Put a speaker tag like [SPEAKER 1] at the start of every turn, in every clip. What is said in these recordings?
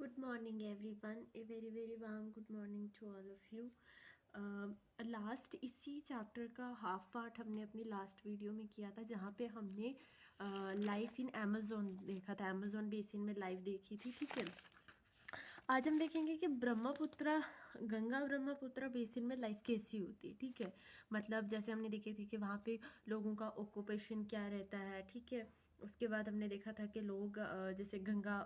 [SPEAKER 1] Good morning, everyone. A very very warm good morning to all of you. Last इसी chapter का half part हमने अपनी last video में किया था, जहाँ पे हमने लाइफ इन अमेज़ोन देखा था, अमेज़ोन बेसिन में लाइफ देखी थी। ठीक है, आज हम देखेंगे कि ब्रह्मपुत्र गंगा ब्रह्मपुत्र बेसिन में लाइफ कैसी होती है। ठीक है, मतलब जैसे हमने देखे थे कि वहाँ पे लोगों का ऑक्यूपेशन क्या रहता है। ठीक है, उसके बाद हमने देखा था कि लोग जैसे गंगा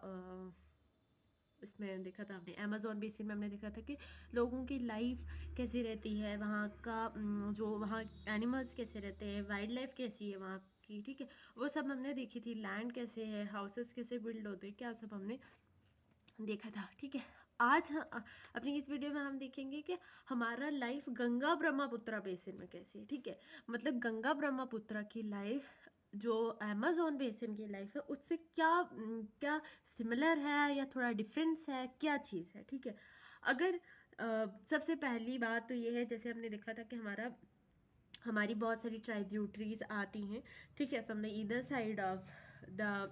[SPEAKER 1] इसमें देखा था हमने अमेज़ोन बेसिन में हमने देखा था कि लोगों की लाइफ कैसी रहती है, वहाँ का जो वहाँ एनिमल्स कैसे रहते हैं, वाइल्ड लाइफ कैसी है वहाँ की। ठीक है, वो सब हमने देखी थी। लैंड कैसे है, हाउसेस कैसे बिल्ड होते हैं, क्या सब हमने देखा था। ठीक है, आज अपनी इस वीडियो में हम देखेंगे कि हमारा लाइफ गंगा ब्रह्मपुत्र बेसिन में कैसी है। ठीक है, मतलब गंगा ब्रह्मपुत्र की लाइफ जो अमेज़ोन बेसिन की लाइफ है उससे क्या सिमिलर है या थोड़ा डिफरेंस है, क्या चीज़ है। ठीक है, अगर सबसे पहली बात तो ये है, जैसे हमने देखा था कि हमारी बहुत सारी ट्राइब्यूटरीज आती हैं। ठीक है, from the either side of the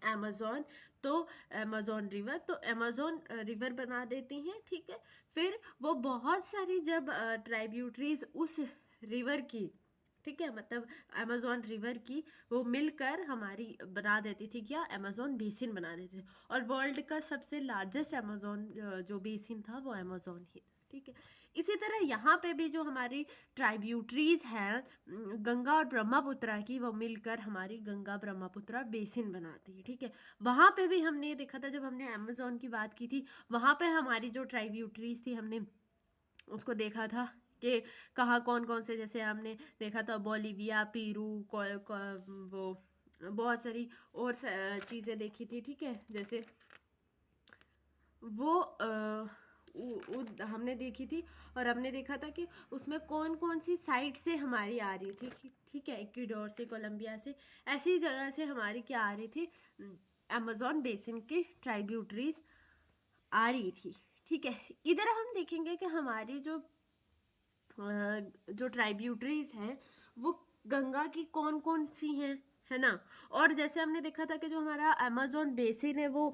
[SPEAKER 1] Amazon, तो अमेज़ोन रिवर, तो अमेज़ोन रिवर बना देती हैं। ठीक है, फिर वो बहुत सारी जब ट्राइब्यूटरीज उस रिवर की, ठीक है, मतलब अमेज़ोन रिवर की, वो मिलकर हमारी बना देती थी, क्या अमेज़ोन बेसिन बना देती थी। और वर्ल्ड का सबसे लार्जेस्ट अमेज़ोन जो बेसिन था वो अमेज़ोन ही था। ठीक है, इसी तरह यहाँ पे भी जो हमारी ट्राइब्यूटरीज हैं गंगा और ब्रह्मपुत्र की, वो मिलकर हमारी गंगा ब्रह्मपुत्र बेसिन बनाती है। ठीक है, वहाँ पे भी हमने देखा था, जब हमने अमेज़ोन की बात की थी, वहाँ पे हमारी जो ट्राइब्यूटरीज थी हमने उसको देखा था कि कहाँ कौन कौन से, जैसे हमने देखा था बोलिविया, पेरू, वो बहुत सारी और चीज़ें देखी थी। ठीक है, जैसे वो हमने देखी थी, और हमने देखा था कि उसमें कौन कौन सी साइड से हमारी आ रही थी। ठीक है, इक्वाडोर से, कोलंबिया से, ऐसी जगह से हमारी क्या आ रही थी, अमेज़न बेसिन की ट्राइब्यूटरीज आ रही थी। ठीक है, इधर हम देखेंगे कि हमारी जो ट्राइब्यूटरीज हैं वो गंगा की कौन कौन सी हैं, है ना। और जैसे हमने देखा था कि जो हमारा अमेज़न बेसिन है वो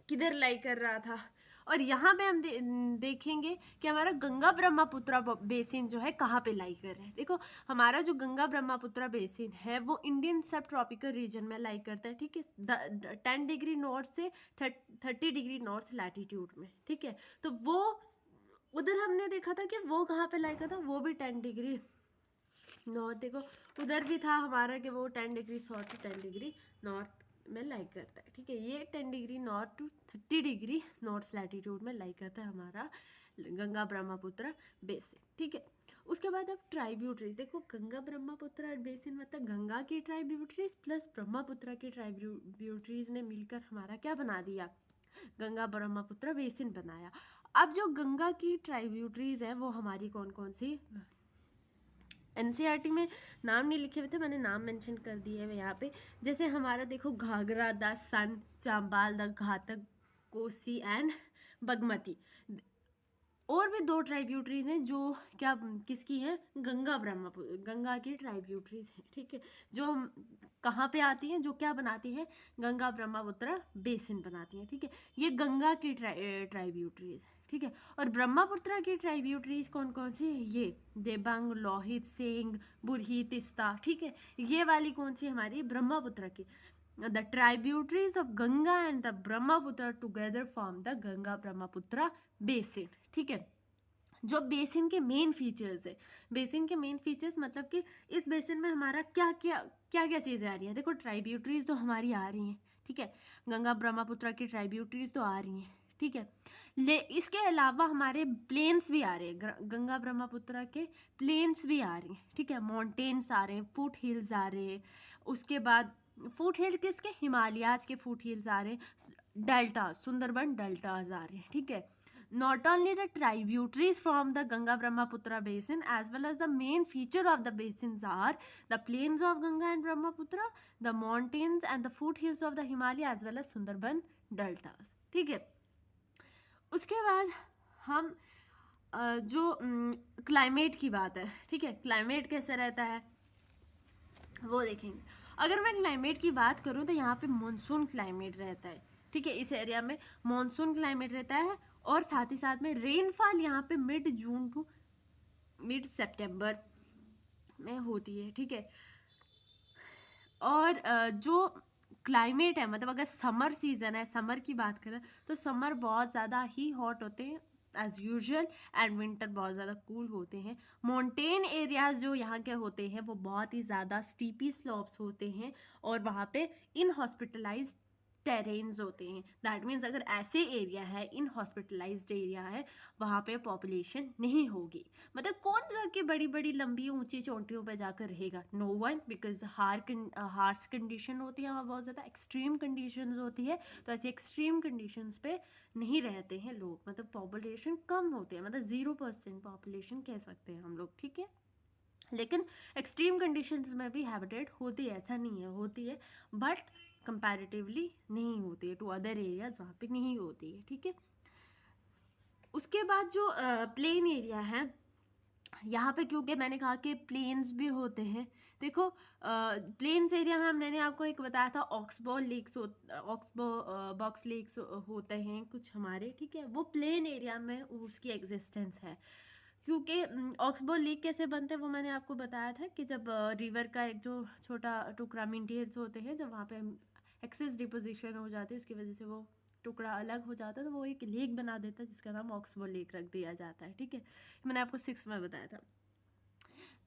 [SPEAKER 1] किधर लाई कर रहा था, और यहाँ पे हम देखेंगे कि हमारा गंगा ब्रह्मपुत्र बेसिन जो है कहाँ पे लाई कर रहा है। देखो, हमारा जो गंगा ब्रह्मपुत्र बेसिन है वो इंडियन सब ट्रॉपिकल रीजन में लाई करता है। ठीक है, 10 डिग्री नॉर्थ से 30 डिग्री नॉर्थ लैटिट्यूड में। ठीक है, तो वो उधर हमने देखा था कि वो कहाँ पे लाई करता, वो भी 10 डिग्री नॉर्थ। देखो, उधर भी था हमारा कि वो 10 degree south to 10 degree north में लाई करता है। ठीक है, ये 10 degree north to 30 degree north latitude में लाई करता है हमारा गंगा ब्रह्मपुत्र बेसिन। ठीक है, उसके बाद अब ट्राइब्यूटरीज देखो, गंगा ब्रह्मपुत्र बेसिन मतलब गंगा की ट्राइब्यूटरीज प्लस ब्रह्मपुत्र की ट्राइब्यूटरीज ने मिलकर हमारा क्या बना दिया, गंगा ब्रह्मपुत्र बेसिन बनाया। अब जो गंगा की ट्राइब्यूटरीज है वो हमारी कौन कौन सी, एनसीईआरटी में नाम नहीं लिखे हुए थे, मैंने नाम मेंशन कर दिए है यहाँ पे। जैसे हमारा देखो, घाघरा, द सन, चंबाल, द घातक, कोसी एंड बागमती। और भी दो ट्राइब्यूटरीज हैं जो क्या किसकी हैं, गंगा ब्रह्मपुत्र, गंगा की ट्राइब्यूटरीज हैं। ठीक है, जो हम कहाँ पे आती हैं, जो क्या बनाती हैं, गंगा ब्रह्मपुत्र बेसिन बनाती हैं। ठीक है, ये गंगा की ट्राइब्यूटरीज। ठीक है, और ब्रह्मपुत्र की ट्राइब्यूटरीज कौन कौन सी है, ये देबांग, लोहित, सेंग, बुरही, तिस्ता। ठीक है, ये वाली कौन सी हमारी ब्रह्मपुत्र की। The tributaries of Ganga and the Brahmaputra together form the Ganga Brahmaputra basin. ठीक है, जो बेसिन के मेन फीचर्स है, बेसिन के मेन फीचर्स मतलब कि इस बेसिन में हमारा क्या क्या चीज़ें आ रही हैं। देखो, ट्राइब्यूटरीज तो हमारी आ रही हैं। ठीक है, गंगा ब्रह्मपुत्र की ट्राइब्यूटरीज तो आ रही हैं। ठीक है, इसके अलावा हमारे प्लेन्स भी आ रहे हैं, गंगा ब्रह्मपुत्र के प्लेन्स भी आ रही हैं। ठीक है, माउंटेन्स आ रहे हैं, फुट हिल्स आ रहे हैं। उसके बाद फुट हिल किसके, हिमालयाज के फुट हिल्स आ रहे हैं, डेल्टा, सुंदरबन डेल्टाज आ रहे हैं। ठीक है, not only the tributaries from the Ganga Brahmaputra basin as well as the main feature of the basins are the plains of Ganga and Brahmaputra, the mountains and the foothills of the Himalaya as well as Sundarban deltas. ठीक है, उसके बाद हम जो climate की बात है, ठीक है, क्लाइमेट कैसा रहता है वो देखेंगे। अगर मैं क्लाइमेट की बात करूँ तो यहाँ पे मानसून क्लाइमेट रहता है। ठीक है। इस एरिया में मॉनसून क्लाइमेट रहता है और साथ ही साथ में रेनफॉल यहाँ पे मिड जून टू मिड सितंबर में होती है, ठीक है। और जो क्लाइमेट है, मतलब अगर समर सीजन है, समर की बात करें तो समर बहुत ज़्यादा ही हॉट होते हैं एज यूजुअल, एंड विंटर बहुत ज़्यादा कूल होते हैं। माउंटेन एरियाज जो यहाँ के होते हैं वो बहुत ही ज़्यादा स्टीपी स्लोप्स होते हैं और वहाँ पे इनहॉस्पिटलाइज्ड टेरेन्स होते हैं। दैट मीन्स अगर ऐसे एरिया है, इनहॉस्पिटलाइज्ड एरिया है, वहाँ पे पॉपुलेशन नहीं होगी। मतलब कौन जाके बड़ी बड़ी लंबी ऊंची चोटियों पे जाकर रहेगा? No one, because harsh condition होती है वहाँ, बहुत ज़्यादा एक्सट्रीम कंडीशंस होती है। तो ऐसी एक्सट्रीम कंडीशंस पे नहीं रहते हैं लोग, मतलब पॉपुलेशन कम होती है, मतलब 0% पॉपुलेशन कह सकते हैं हम लोग, ठीक है। लेकिन एक्सट्रीम कंडीशंस में भी हैबिटेट होती है, ऐसा नहीं है, होती है, बट कंपैरेटिवली नहीं होती है टू अदर एरियाज, वहाँ पे नहीं होती है, ठीक है। उसके बाद जो प्लेन एरिया है यहाँ पे, क्योंकि मैंने कहा कि प्लेन्स भी होते हैं, देखो प्लेन्स एरिया में मैंने आपको एक बताया था oxbow lakes, oxbow box lakes होते हैं कुछ हमारे, ठीक है। वो प्लेन एरिया में उसकी एग्जिस्टेंस है, क्योंकि ऑक्सबो लेक कैसे बनते हैं वो मैंने आपको बताया था कि जब रिवर का एक जो छोटा टुकड़ा मिंटेन्स होते हैं, जब वहाँ पे एक्सेस डिपोजिशन हो जाती है, उसकी वजह से वो टुकड़ा अलग हो जाता है, तो वो एक लेक बना देता है जिसका नाम ऑक्सबो लेक रख दिया जाता है, ठीक है। मैंने आपको 6 में बताया था।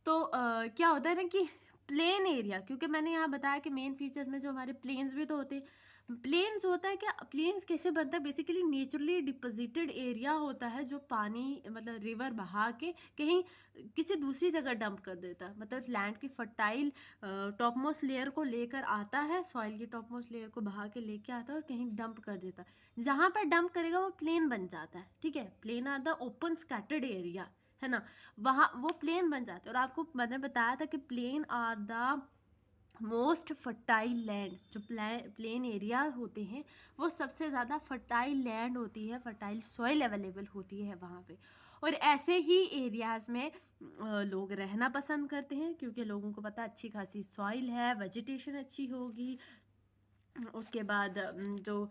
[SPEAKER 1] तो क्या होता है ना कि प्लेन एरिया, क्योंकि मैंने यहाँ बताया कि मेन फीचर्स में जो हमारे प्लेन्स भी तो होते हैं। प्लेन्स होता है क्या, प्लेन्स कैसे बनता है, बेसिकली नेचुरली डिपोजिटेड एरिया होता है जो पानी मतलब रिवर बहा के कहीं किसी दूसरी जगह डंप कर देता है, मतलब लैंड की फर्टाइल टॉपमोस्ट लेयर को लेकर आता है, सॉइल की टॉपमोस्ट लेयर को बहा के लेके आता है और कहीं डंप कर देता है। जहाँ पर डंप करेगा वो प्लेन बन जाता है, ठीक है। Plain are the open scattered area, है ना, वहाँ वो प्लेन बन जाते हैं। और आपको मैंने बताया था कि plain are the most fertile land, जो प्लेन एरिया होते हैं वो सबसे ज़्यादा फर्टाइल लैंड होती है, फर्टाइल सॉइल अवेलेबल होती है वहाँ पे। और ऐसे ही एरियाज़ में लोग रहना पसंद करते हैं, क्योंकि लोगों को पता अच्छी खासी सॉइल है, वेजिटेशन अच्छी होगी, उसके बाद जो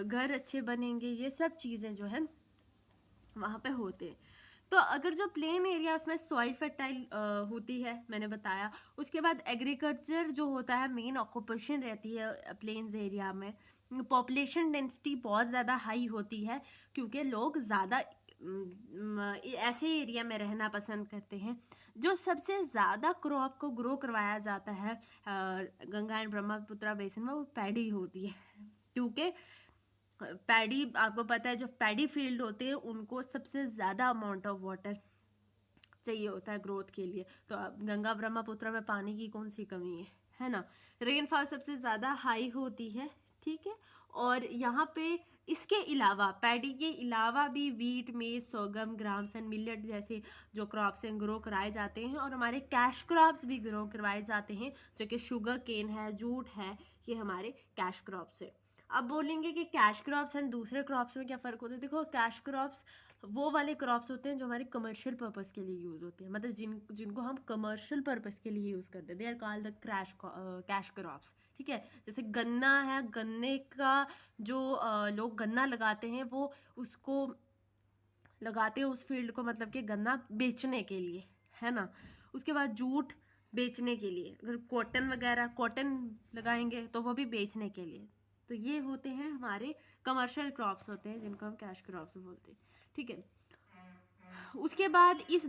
[SPEAKER 1] घर अच्छे बनेंगे, ये सब चीज़ें जो है वहाँ पे होते हैं। तो अगर जो प्लेन एरिया उसमें सॉइल फर्टाइल होती है, मैंने बताया। उसके बाद एग्रीकल्चर जो होता है मेन ऑक्यूपेशन रहती है प्लेन्स एरिया में। पॉपुलेशन डेंसिटी बहुत ज़्यादा हाई होती है, क्योंकि लोग ज़्यादा ऐसे एरिया में रहना पसंद करते हैं। जो सबसे ज़्यादा क्रॉप को ग्रो करवाया जाता है गंगा एंड ब्रह्मपुत्र बेसिन में, वो पैडी होती है, क्योंकि पैडी आपको पता है जो पैडी फील्ड होते हैं उनको सबसे ज़्यादा अमाउंट ऑफ वाटर चाहिए होता है ग्रोथ के लिए। तो अब गंगा ब्रह्मपुत्र में पानी की कौन सी कमी है ना। रेनफॉल सबसे ज़्यादा हाई होती है, ठीक है। और यहाँ पे इसके अलावा पैडी के अलावा भी वीट, मेज, सोगम, ग्राम्स एंड मिलेट जैसे जो क्रॉप्स हैं ग्रो कराए जाते हैं। और हमारे कैश क्रॉप्स भी ग्रो करवाए जाते हैं, जो कि शुगर केन है, जूट है, ये हमारे कैश क्रॉप्स है। अब बोलेंगे कि कैश क्रॉप्स एंड दूसरे क्रॉप्स में क्या फ़र्क होता है। देखो कैश क्रॉप्स वो वाले क्रॉप्स होते हैं जो हमारे कमर्शियल पर्पस के लिए यूज़ होते हैं, मतलब जिनको हम कमर्शियल पर्पस के लिए यूज़ करते हैं, they are called the cash crops, ठीक है। जैसे गन्ना है, गन्ने का जो लोग गन्ना लगाते हैं वो उसको लगाते हैं उस फील्ड को, मतलब कि गन्ना बेचने के लिए, है ना। उसके बाद जूट बेचने के लिए, अगर कॉटन वगैरह कॉटन लगाएंगे तो वो भी बेचने के लिए। तो ये होते हैं हमारे कमर्शियल क्रॉप्स होते हैं, जिनको हम कैश क्रॉप्स बोलते हैं, ठीक है। उसके बाद इस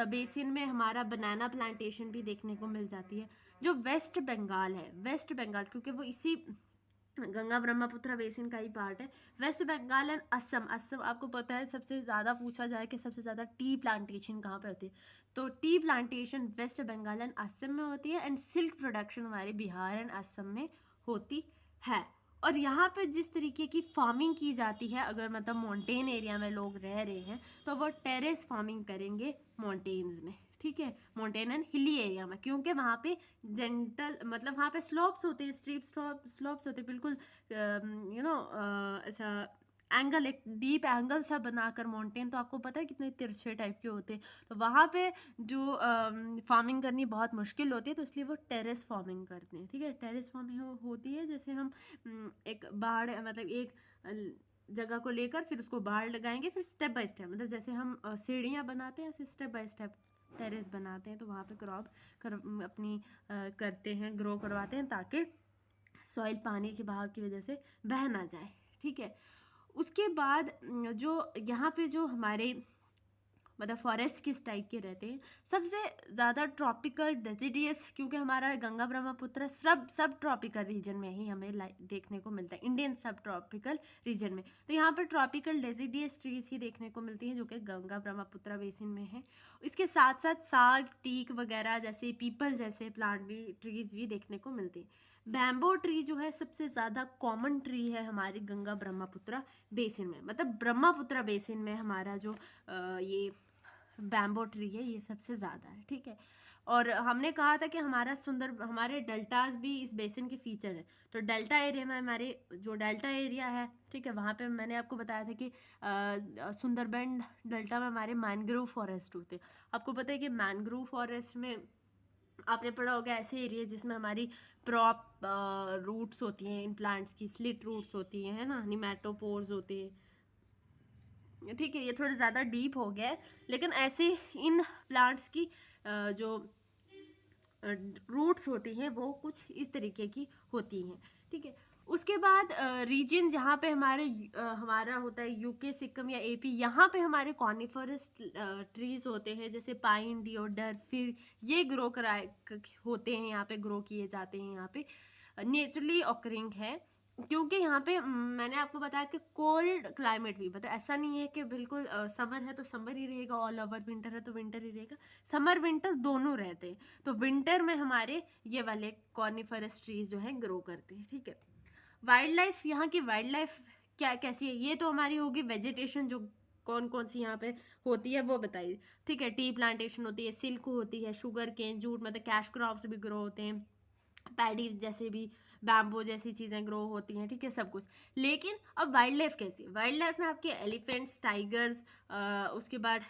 [SPEAKER 1] बेसिन में हमारा बनाना प्लांटेशन भी देखने को मिल जाती है। जो वेस्ट बंगाल है, वेस्ट बंगाल क्योंकि वो इसी गंगा ब्रह्मपुत्र बेसिन का ही पार्ट है। वेस्ट बंगाल एंड असम, असम आपको पता है सबसे ज़्यादा पूछा जाए कि सबसे ज़्यादा टी प्लांटेशन कहाँ पे होती है, तो tea plantation West Bengal and Assam में होती है। एंड सिल्क प्रोडक्शन हमारे बिहार एंड असम में होती है। और यहाँ पे जिस तरीके की फार्मिंग की जाती है, अगर मतलब माउंटेन एरिया में लोग रह रहे हैं तो वो टेरेस फार्मिंग करेंगे माउंटेन्स में, ठीक है, माउंटेन एंड हिली एरिया में, क्योंकि वहाँ पे जेंटल मतलब वहाँ पे स्लोप्स होते हैं, स्टीप स्लोप्स होते हैं, बिल्कुल ऐसा एंगल, एक डीप एंगल सा बनाकर माउंटेन, तो आपको पता है कितने तिरछे टाइप के होते हैं, तो वहाँ पे जो फार्मिंग करनी बहुत मुश्किल होती है, तो इसलिए वो टेरेस फार्मिंग करते हैं। ठीक है, टेरेस फार्मिंग होती है जैसे हम एक बाड़ मतलब एक जगह को लेकर फिर उसको बाड़ लगाएंगे, फिर स्टेप बाय स्टेप, मतलब जैसे हम सीढ़ियाँ बनाते हैं ऐसे स्टेप बाय स्टेप टेरेस बनाते हैं, तो वहाँ पे क्रॉप अपनी करते हैं, ग्रो करवाते हैं, ताकि सॉइल पानी के बहाव की वजह से बह ना जाए। ठीक है, उसके बाद जो यहाँ पे जो हमारे मतलब फॉरेस्ट किस टाइप के रहते हैं, सबसे ज़्यादा ट्रॉपिकल डेसिडियस, क्योंकि हमारा गंगा ब्रह्मपुत्र सब ट्रॉपिकल रीजन में ही हमें देखने को मिलता है, इंडियन सब ट्रॉपिकल रीजन में, तो यहाँ पर ट्रॉपिकल डेसिडियस ट्रीज ही देखने को मिलती हैं जो कि गंगा ब्रह्मपुत्र बेसिन में है। इसके साथ साथ साग, टीक वगैरह जैसे पीपल जैसे प्लांट भी, ट्रीज भी देखने को मिलते हैं। बैम्बो ट्री जो है सबसे ज़्यादा कॉमन ट्री है हमारी गंगा ब्रह्मपुत्र बेसिन में, मतलब ब्रह्मपुत्र बेसिन में हमारा जो ये बैम्बो ट्री है ये सबसे ज़्यादा है। ठीक है, और हमने कहा था कि हमारे डेल्टाज भी इस बेसिन के फीचर है, तो डेल्टा एरिया में हमारे जो डेल्टा एरिया है, ठीक है, वहाँ पे मैंने आपको बताया था कि सुंदरबन डेल्टा में हमारे मैनग्रोव फॉरेस्ट होते हैं। आपको पता है कि मैनग्रोव फॉरेस्ट में आपने पढ़ा होगा ऐसे एरिया जिसमें हमारी प्रॉप रूट्स होती हैं, इन प्लांट्स की स्लिट रूट्स होती हैं, है ना, निमेटोपोर्स होते हैं। ठीक है, ये थोड़ा ज़्यादा डीप हो गया है, लेकिन ऐसे इन प्लांट्स की जो रूट्स होती हैं वो कुछ इस तरीके की होती हैं। ठीक है, उसके बाद रीजन जहाँ पे हमारा होता है यूके, सिक्किम या एपी, यहाँ पे हमारे कॉनिफरस ट्रीज होते हैं जैसे पाइन, डिओडर, फिर ये ग्रो कराए होते हैं, यहाँ पे ग्रो किए जाते हैं, यहाँ पे नेचुरली ऑकरिंग है, क्योंकि यहाँ पे मैंने आपको बताया कि कोल्ड क्लाइमेट भी, मतलब ऐसा नहीं है कि बिल्कुल समर है तो समर ही रहेगा, ऑल ओवर विंटर है तो विंटर ही रहेगा, समर विंटर दोनों रहते हैं, तो विंटर में हमारे ये वाले कॉर्निफरस ट्रीज जो है ग्रो करते हैं। ठीक है, वाइल्ड लाइफ, यहाँ की वाइल्ड लाइफ क्या कैसी है, ये तो हमारी होगी वेजिटेशन जो कौन कौन सी यहाँ पे होती है वो बताइए। ठीक है, टी प्लांटेशन होती है, सिल्क होती है, शुगर केन, जूट, मतलब कैश क्रॉप्स भी ग्रो होते हैं, पैडी जैसे भी, बैम्बो जैसी चीज़ें ग्रो होती हैं। ठीक है, सब कुछ। लेकिन अब वाइल्ड लाइफ कैसी, वाइल्ड लाइफ में आपके एलिफेंट्स, टाइगर्स, उसके बाद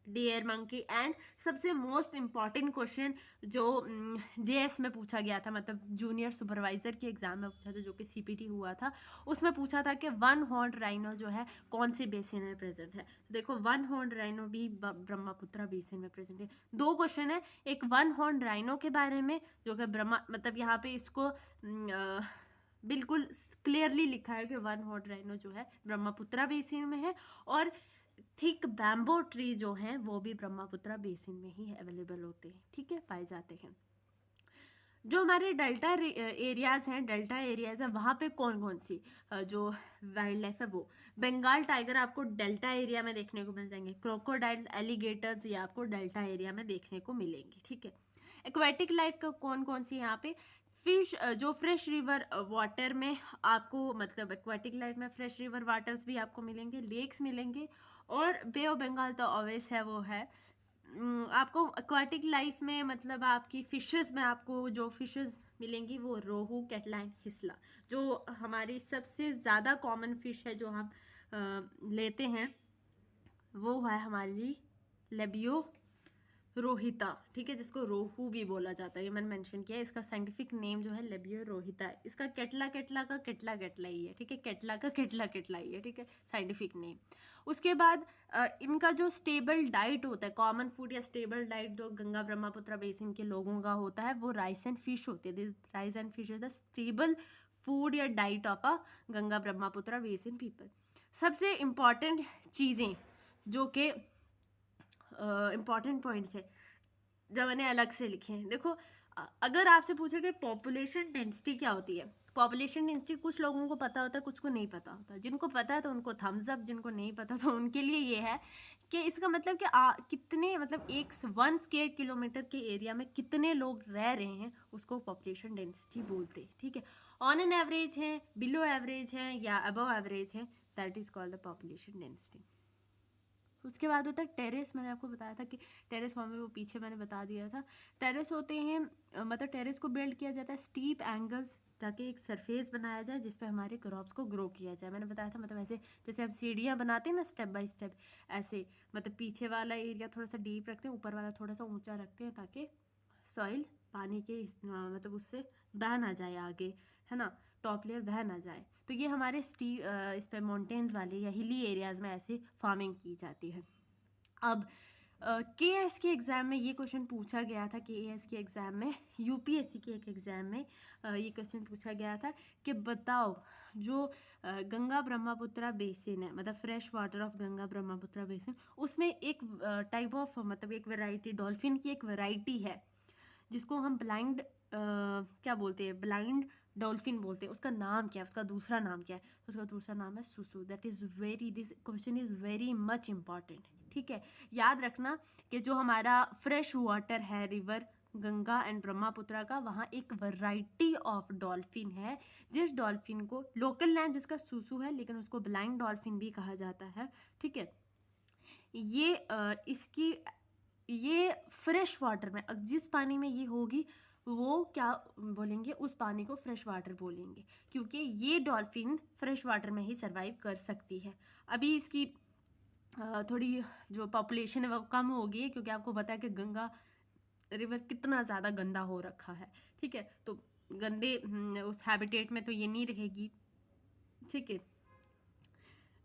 [SPEAKER 1] डियर, मंकी, एंड सबसे मोस्ट इम्पॉर्टेंट क्वेश्चन जो जेएस में पूछा गया था, मतलब जूनियर सुपरवाइजर के एग्जाम में पूछा था, जो कि सीपीटी हुआ था, उसमें पूछा था कि वन हॉर्न राइनो जो है कौन से बेसिन में प्रेजेंट है। तो देखो, वन हॉर्न राइनो भी ब्रह्मपुत्र बेसिन में प्रेजेंट है। दो क्वेश्चन है, एक वन हॉर्न राइनो के बारे में जो कि मतलब यहाँ पे इसको बिल्कुल क्लियरली लिखा है कि वन हॉर्न राइनो जो है ब्रह्मपुत्र बेसिन में है, और थिक बैम्बो ट्री जो हैं वो भी ब्रह्मपुत्र बेसिन में ही अवेलेबल होते हैं। ठीक है, पाए जाते हैं। जो हमारे डेल्टा एरियाज हैं, डेल्टा एरियाज हैं, वहाँ पे कौन कौन सी जो वाइल्ड लाइफ है, वो बंगाल टाइगर आपको डेल्टा एरिया में देखने को मिल जाएंगे, क्रोकोडाइल, एलिगेटर्स ये आपको डेल्टा एरिया में देखने को मिलेंगे। ठीक है, एक्वेटिक लाइफ का कौन कौन सी यहाँ पे, फिश जो फ्रेश रिवर वाटर में आपको, मतलब एक्वेटिक लाइफ में फ्रेश रिवर वाटर्स भी आपको मिलेंगे, लेक्स मिलेंगे, और बे ऑफ बंगाल तो ऑब्वियस है, वो है। आपको एक्वाटिक लाइफ में मतलब आपकी फिशेस में आपको जो फिशेस मिलेंगी वो रोहू, कैटलाइन, हिस्ला, जो हमारी सबसे ज़्यादा कॉमन फिश है जो हम लेते हैं, वो है हमारी लेबियो रोहिता। ठीक है, जिसको रोहू भी बोला जाता है, ये मैंने मेंशन किया है, इसका साइंटिफिक नेम जो है लेबियो रोहिता है। इसका केटला केटला का केटला केटला ही है। ठीक है, केटला का केटला केटला ही है। ठीक है, साइंटिफिक नेम। उसके बाद इनका जो स्टेबल डाइट होता है, कॉमन फूड या स्टेबल डाइट जो गंगा ब्रह्मपुत्र बेसिन के लोगों का होता है, वो राइस एंड फिश होती है। This rice and fish is the stable food या diet of a Ganga Brahmaputra basin people. सबसे इम्पॉर्टेंट चीज़ें जो कि इम्पॉर्टेंट पॉइंट्स है जो मैंने अलग से लिखे हैं, देखो, अगर आपसे पूछे कि पॉपुलेशन डेंसिटी क्या होती है, पॉपुलेशन डेंसिटी कुछ लोगों को पता होता है, कुछ को नहीं पता होता। जिनको पता है तो उनको थम्स अप, जिनको नहीं पता तो उनके लिए ये है कि इसका मतलब कि कितने, मतलब एक 1 स्क्वायर किलोमीटर के एरिया में कितने लोग रह रहे हैं, उसको पॉपुलेशन डेंसिटी बोलते हैं। ठीक है, ऑन एन एवरेज है, बिलो एवरेज है, या अबव एवरेज है, that is called the population density. उसके बाद होता है टेरेस। मैंने आपको बताया था कि टेरेस फॉर्म में, वो पीछे मैंने बता दिया था। टेरेस होते हैं मतलब टेरेस को बिल्ड किया जाता है स्टीप एंगल्स ताकि एक सरफेस बनाया जाए जिस पे हमारे क्रॉप्स को ग्रो किया जाए। मैंने बताया था मतलब ऐसे जैसे हम सीढ़ियाँ बनाते हैं ना स्टेप बाय स्टेप, ऐसे मतलब पीछे वाला एरिया थोड़ा सा डीप रखते हैं, ऊपर वाला थोड़ा सा ऊंचा रखते हैं ताकि सॉइल पानी के मतलब उससे बह ना जाए आगे, है ना, टॉप लेयर बह ना जाए। तो ये हमारे इस पे माउंटेन्स वाले या हिली एरियाज़ में ऐसे फार्मिंग की जाती है। अब KS के एग्ज़ाम में ये क्वेश्चन पूछा गया था, KS के एग्ज़ाम में, UPSC के एक एग्ज़ाम में ये क्वेश्चन पूछा गया था कि बताओ जो गंगा ब्रह्मपुत्रा बेसिन है, मतलब fresh water of Ganga Brahmaputra basin, उसमें एक टाइप ऑफ मतलब एक वैरायटी, डॉल्फिन की एक वैरायटी है जिसको हम ब्लाइंड क्या बोलते हैं, ब्लाइंड डॉल्फिन बोलते हैं। उसका नाम क्या है, उसका दूसरा नाम क्या है? उसका दूसरा नाम है सुसु। That is very, this question is very much important, ठीक है। याद रखना कि जो हमारा फ्रेश वाटर है रिवर गंगा एंड ब्रह्मपुत्रा का, वहाँ एक वैरायटी ऑफ डॉल्फिन है, जिस डॉल्फिन को लोकल नेम जिसका सुसु है, लेकिन उसको ब्लाइंड डॉल्फिन भी कहा जाता है, ठीक है। ये फ्रेश वाटर में, जिस पानी में ये होगी वो क्या बोलेंगे, उस पानी को फ्रेश वाटर बोलेंगे, क्योंकि ये डॉल्फिन फ्रेश वाटर में ही सरवाइव कर सकती है। अभी इसकी थोड़ी जो पॉपुलेशन है वो कम हो गई है, क्योंकि आपको पता है कि गंगा रिवर कितना ज़्यादा गंदा हो रखा है, ठीक है। तो गंदे उस हैबिटेट में तो ये नहीं रहेगी, ठीक है।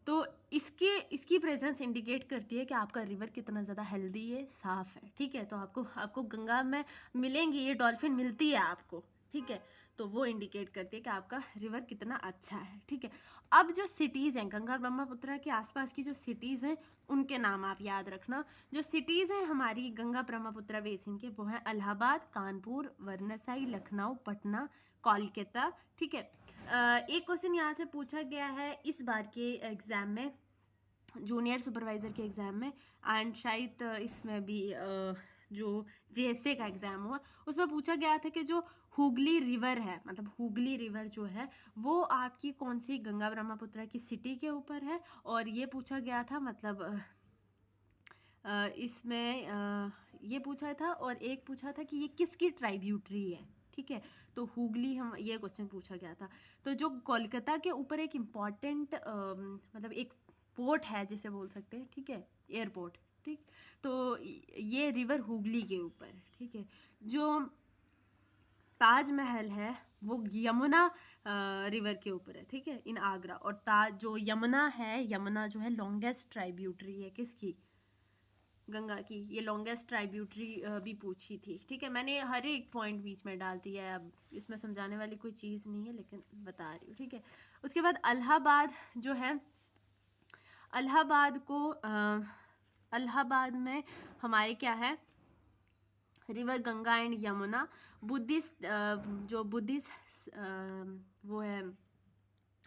[SPEAKER 1] तो इसकी प्रेजेंस इंडिकेट करती है कि आपका रिवर कितना ज़्यादा हेल्दी है, साफ़ है, ठीक है। तो आपको गंगा में मिलेंगी, ये डॉल्फिन मिलती है आपको, ठीक है। तो वो इंडिकेट करती है कि आपका रिवर कितना अच्छा है, ठीक है। अब जो सिटीज़ हैं गंगा ब्रह्मपुत्रा के आसपास की, जो सिटीज़ हैं उनके नाम आप याद रखना। जो सिटीज़ हैं हमारी गंगा ब्रह्मपुत्रा बेसिन के, वो हैं इलाहाबाद, कानपुर, वाराणसी, लखनऊ, पटना, कोलकाता, ठीक है। एक क्वेश्चन यहाँ से पूछा गया है इस बार के एग्ज़ाम में, जूनियर सुपरवाइज़र के एग्ज़ाम में, एंड शायद इसमें भी जो JSA का एग्ज़ाम हुआ उसमें पूछा गया था कि जो हुगली रिवर है, मतलब हुगली रिवर जो है वो आपकी कौन सी गंगा ब्रह्मपुत्रा की सिटी के ऊपर है, और ये पूछा गया था मतलब इसमें ये पूछा था, और एक पूछा था कि ये किसकी ट्राइब्यूटरी है, ठीक है। तो हुगली, हम ये क्वेश्चन पूछा गया था। तो जो कोलकाता के ऊपर एक इम्पॉर्टेंट मतलब एक पोर्ट है जिसे बोल सकते हैं, ठीक है, एयरपोर्ट, ठीक। तो ये रिवर हुगली के ऊपर, ठीक है। जो ताजमहल है वो यमुना रिवर के ऊपर है, ठीक है, इन आगरा। और जो यमुना है, यमुना जो है लॉन्गेस्ट ट्राइब्यूटरी है किसकी, गंगा की। ये लॉन्गेस्ट ट्राइब्यूटरी भी पूछी थी, ठीक है। मैंने हर एक पॉइंट बीच में डाल दिया है, अब इसमें समझाने वाली कोई चीज़ नहीं है, लेकिन बता रही हूँ, ठीक है। उसके बाद इलाहाबाद जो है, इलाहाबाद में हमारे क्या है, river Ganga and Yamuna. Buddhist जो बुद्धिस्ट वो है,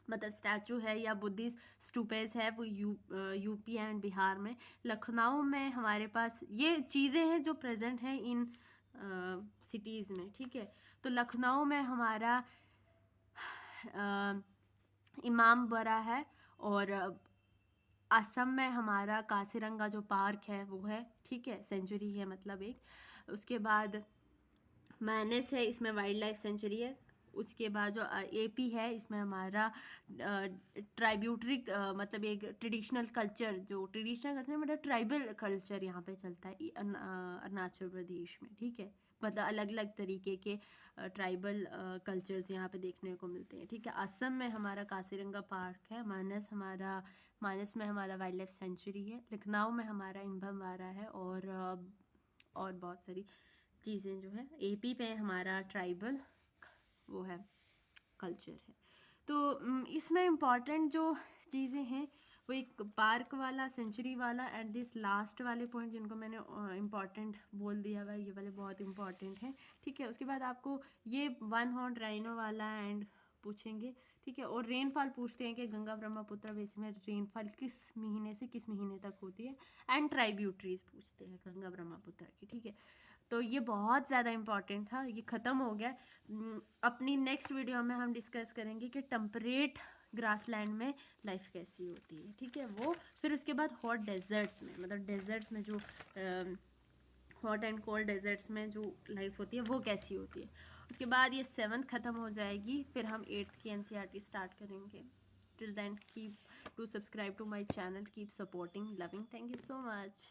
[SPEAKER 1] मतलब स्टैचू है या बुद्धिस्ट स्टूपेज है, वो यूपी एंड बिहार में। लखनऊ में हमारे पास ये चीज़ें हैं जो प्रेजेंट हैं इन सिटीज़ में, ठीक है। तो लखनऊ में हमारा इमाम बड़ा है, और असम में हमारा काजीरंगा जो पार्क है वो है, ठीक है, सेंचुरी है मतलब एक। उसके बाद मानस है, इसमें वाइल्ड लाइफ सेंचुरी है। उसके बाद जो AP है, इसमें हमारा ट्राइब्यूटरी मतलब एक ट्रेडिशनल कल्चर, जो ट्रेडिशनल कल्चर मतलब ट्राइबल कल्चर यहाँ पे चलता है अरुणाचल प्रदेश में, ठीक है। मतलब अलग अलग तरीके के ट्राइबल कल्चर्स यहाँ पे देखने को मिलते हैं, ठीक है। असम में हमारा काजीरंगा पार्क है। मानस में हमारा वाइल्ड लाइफ सेंचुरी है। लखनऊ में हमारा इम्भमवारा है, और बहुत सारी चीज़ें जो है। AP पे हमारा ट्राइबल वो है, कल्चर है। तो इसमें इम्पॉर्टेंट जो चीज़ें हैं वो एक पार्क वाला, सेंचुरी वाला, एंड दिस लास्ट वाले पॉइंट जिनको मैंने इम्पॉर्टेंट बोल दिया हुआ है, ये वाले बहुत इम्पॉर्टेंट हैं, ठीक है। उसके बाद आपको ये 1 हॉर्न राइनो वाला एंड पूछेंगे, ठीक है। और रेनफॉल पूछते हैं कि गंगा ब्रह्मपुत्र बेसिन में रेनफॉल किस महीने से किस महीने तक होती है, एंड ट्राइब्यूटरीज पूछते हैं गंगा ब्रह्मपुत्र की, ठीक है। तो ये बहुत ज़्यादा इम्पॉर्टेंट था, ये ख़त्म हो गया। अपनी नेक्स्ट वीडियो में हम डिस्कस करेंगे कि टेम्परेट ग्रासलैंड में लाइफ कैसी होती है, ठीक है, वो। फिर उसके बाद हॉट डेजर्ट्स में, मतलब डेजर्ट्स में जो हॉट एंड कोल्ड डेजर्ट्स में जो लाइफ होती है वो कैसी होती है। उसके बाद ये 7th ख़त्म हो जाएगी, फिर हम 8th की NCERT स्टार्ट करेंगे। Till then keep to subscribe to my channel, keep supporting, loving, thank you so much.